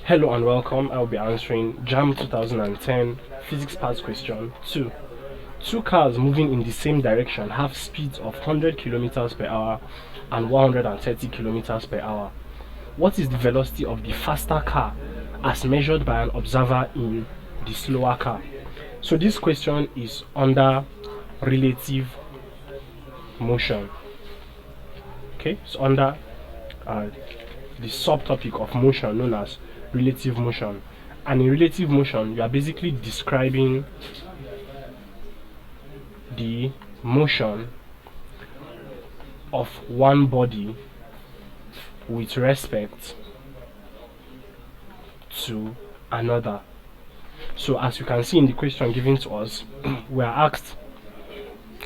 Hello and welcome. I'll be answering JAMB 2010 Physics Parts question 2. Two cars moving in the same direction have speeds of 100 kilometers per hour and 130 kilometers per hour. What is the velocity of the faster car as measured by an observer in the slower car? So this question is under relative motion. Okay, so under the subtopic of motion known as relative motion. And in relative motion, you are basically describing the motion of one body with respect to another. So as you can see in the question given to us, we are asked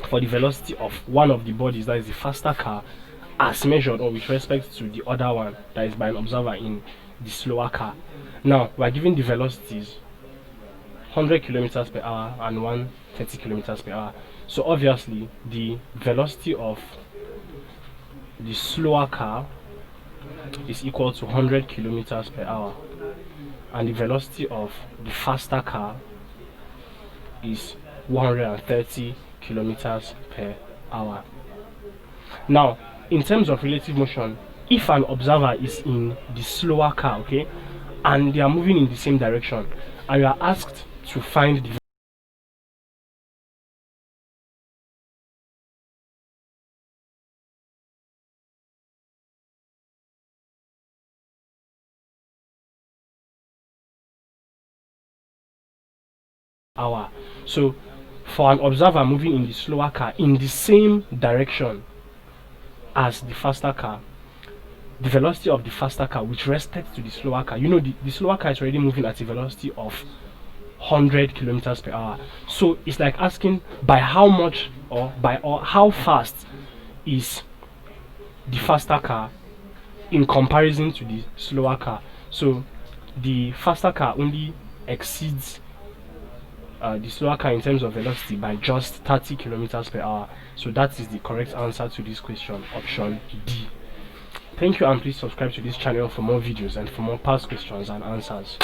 for the velocity of one of the bodies, that is the faster car, as measured or with respect to the other one, that is by an observer in the slower car. Now we are given the velocities 100 kilometers per hour and 130 kilometers per hour. So obviously the velocity of the slower car is equal to 100 kilometers per hour, and the velocity of the faster car is 130 kilometers per hour. Now, in terms of relative motion, if an observer is in the slower car, okay, and they are moving in the same direction, and you are asked to find the hour. So for an observer moving in the slower car in the same direction as the faster car, the velocity of the faster car with respect to the slower car, you know, the slower car is already moving at a velocity of 100 kilometers per hour. So it's like asking by how much or how fast is the faster car in comparison to the slower car. So the faster car only exceeds the slower car in terms of velocity by just 30 kilometers per hour. So that is the correct answer to this question, option D. Thank you, and please subscribe to this channel for more videos and for more past questions and answers.